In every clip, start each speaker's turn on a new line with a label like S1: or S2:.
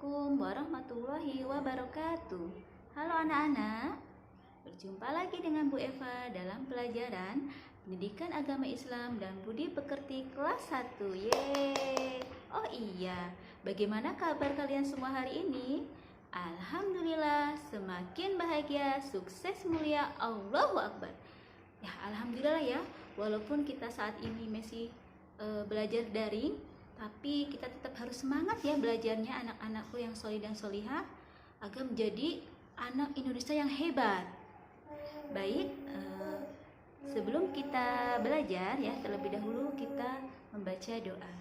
S1: Assalamualaikum warahmatullahi wabarakatuh. Halo anak-anak, berjumpa lagi dengan Bu Eva dalam pelajaran Pendidikan Agama Islam dan Budi Pekerti kelas 1. Yeay. Oh iya, bagaimana kabar kalian semua hari ini? Alhamdulillah, semakin bahagia, sukses, mulia, Allahu Akbar. Ya, alhamdulillah ya, walaupun kita saat ini masih belajar daring, tapi kita tetap harus semangat ya belajarnya anak-anakku yang solih dan solihah agar menjadi anak Indonesia yang hebat. Baik, sebelum kita belajar ya, terlebih dahulu kita membaca doa.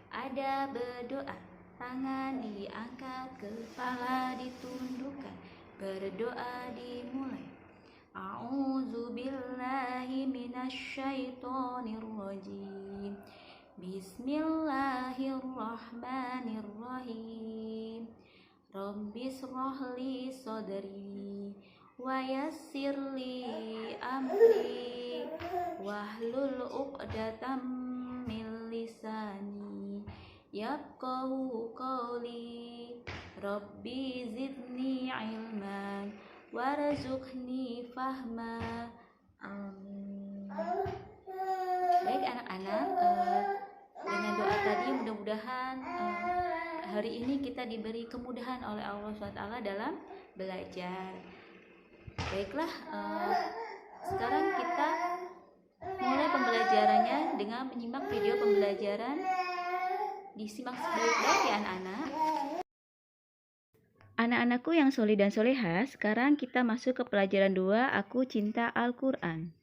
S1: Ada berdoa, tangan diangkat, kepala ditundukkan, berdoa dimulai. A'udzubillahi minasyaitonirrajim. Bismillahirrahmanirrahim. Rabbis rohli sodri wa yassirli amri wahlul uqdatam min lisani yafqahu qawli. Rabbi zidni ilman warzuqni fahma. Amin. Baik anak-anak, dengan doa tadi mudah-mudahan hari ini kita diberi kemudahan oleh Allah SWT dalam belajar. Baiklah, sekarang kita mulai pembelajarannya dengan menyimak video pembelajaran. Disimak baik-baik ya anak-anak. Anak-anakku yang solih dan solehah, sekarang kita masuk ke pelajaran 2, Aku Cinta Al-Quran.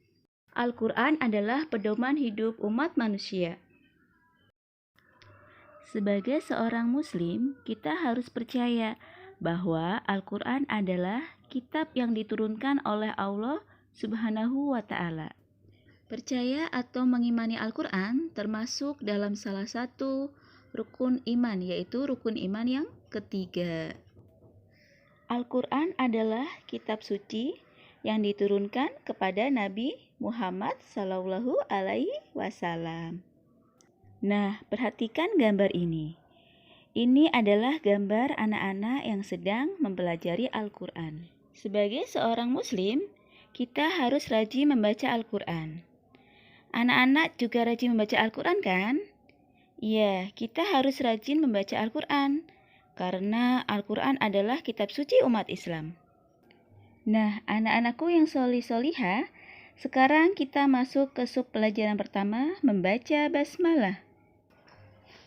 S1: Al-Quran adalah pedoman hidup umat manusia. Sebagai seorang muslim, kita harus percaya bahwa Al-Quran adalah kitab yang diturunkan oleh Allah Subhanahu wa Ta'ala. Percaya atau mengimani Al-Quran termasuk dalam salah satu rukun iman, yaitu rukun iman yang ketiga. Al-Quran adalah kitab suci yang diturunkan kepada Nabi Muhammad Sallallahu Alaihi Wasallam. Nah, perhatikan gambar ini. Ini adalah gambar anak-anak yang sedang mempelajari Al-Quran. Sebagai seorang muslim, kita harus rajin membaca Al-Quran. Anak-anak juga rajin membaca Al-Quran kan? Iya, kita harus rajin membaca Al-Quran, karena Al-Quran adalah kitab suci umat Islam. Nah, anak-anakku yang solih-solihah, sekarang kita masuk ke sub pelajaran pertama, membaca basmalah.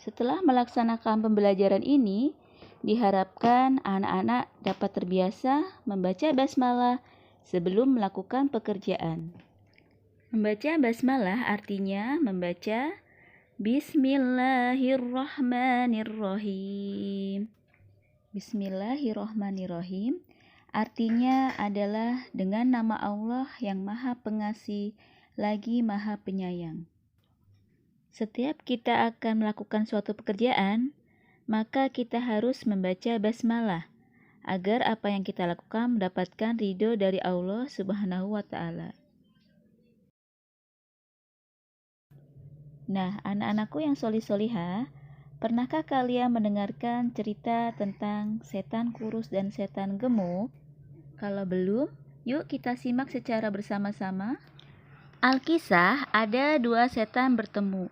S1: Setelah melaksanakan pembelajaran ini, diharapkan anak-anak dapat terbiasa membaca basmalah sebelum melakukan pekerjaan. Membaca basmalah artinya membaca Bismillahirrahmanirrahim. Bismillahirrahmanirrahim artinya adalah dengan nama Allah yang Maha Pengasih lagi Maha Penyayang. Setiap kita akan melakukan suatu pekerjaan, maka kita harus membaca basmalah agar apa yang kita lakukan mendapatkan ridho dari Allah Subhanahu wa Ta'ala. Nah, anak-anakku yang solih-solihah, pernahkah kalian mendengarkan cerita tentang setan kurus dan setan gemuk? Kalau belum, yuk kita simak secara bersama-sama. Alkisah, ada dua setan bertemu.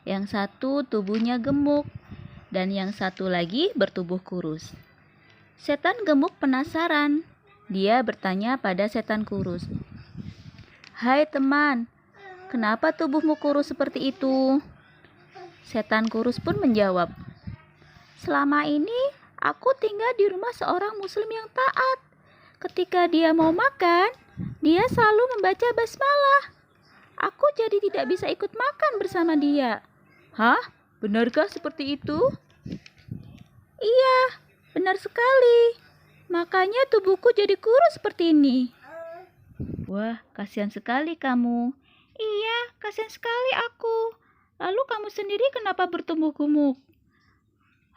S1: Yang satu tubuhnya gemuk, dan yang satu lagi bertubuh kurus. Setan gemuk penasaran. Dia bertanya pada setan kurus, "Hai teman, kenapa tubuhmu kurus seperti itu?" Setan kurus pun menjawab, "Selama ini aku tinggal di rumah seorang muslim yang taat. Ketika dia mau makan, dia selalu membaca basmalah. Aku jadi tidak bisa ikut makan bersama dia." "Hah? Benarkah seperti itu?" "Iya, benar sekali. Makanya tubuhku jadi kurus seperti ini." "Wah, kasihan sekali kamu." "Iya, kasihan sekali aku. Lalu kamu sendiri kenapa bertumbuh gemuk?"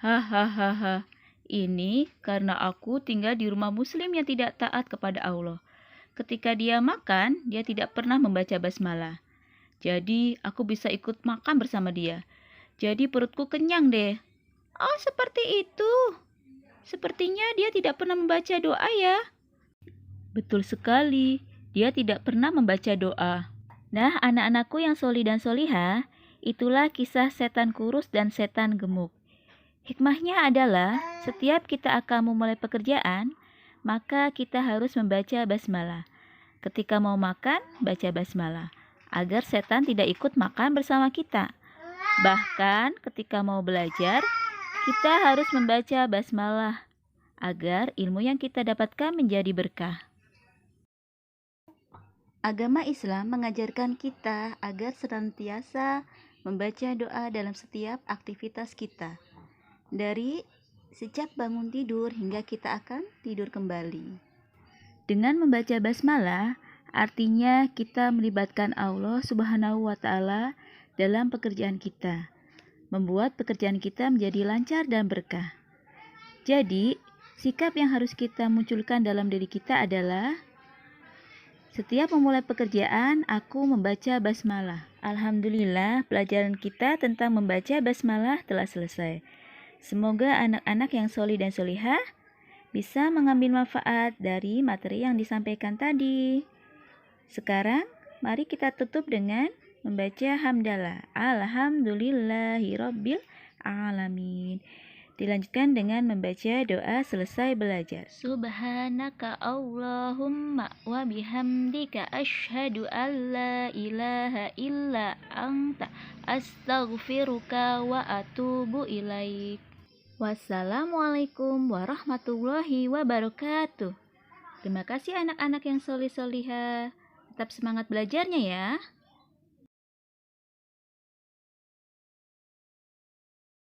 S1: "Hahaha, ini karena aku tinggal di rumah muslim yang tidak taat kepada Allah. Ketika dia makan, dia tidak pernah membaca basmalah. Jadi aku bisa ikut makan bersama dia. Jadi perutku kenyang deh." "Oh, seperti itu." Sepertinya dia tidak pernah membaca doa ya. Betul sekali, dia tidak pernah membaca doa. Nah, anak-anakku yang soli dan solihah, itulah kisah setan kurus dan setan gemuk. Hikmahnya adalah setiap kita akan memulai pekerjaan, maka kita harus membaca basmalah. Ketika mau makan, baca basmalah, agar setan tidak ikut makan bersama kita. Bahkan ketika mau belajar, kita harus membaca basmalah, agar ilmu yang kita dapatkan menjadi berkah. Agama Islam mengajarkan kita agar senantiasa membaca doa dalam setiap aktivitas kita. Dari sejak bangun tidur hingga kita akan tidur kembali. Dengan membaca basmalah, artinya kita melibatkan Allah Subhanahu wa Ta'ala dalam pekerjaan kita, membuat pekerjaan kita menjadi lancar dan berkah. Jadi, sikap yang harus kita munculkan dalam diri kita adalah setiap memulai pekerjaan, aku membaca basmalah. Alhamdulillah, pelajaran kita tentang membaca basmalah telah selesai. Semoga anak-anak yang solih dan solihah bisa mengambil manfaat dari materi yang disampaikan tadi. Sekarang, mari kita tutup dengan membaca hamdalah. Alhamdulillahirabbil alamin. Dilanjutkan dengan membaca doa selesai belajar. Subhanaka Allahumma wa bihamdika asyhadu an la ilaha illa anta astaghfiruka wa atubu ilaik. Wassalamualaikum warahmatullahi wabarakatuh. Terima kasih anak-anak yang solih solihah. Tetap semangat belajarnya ya.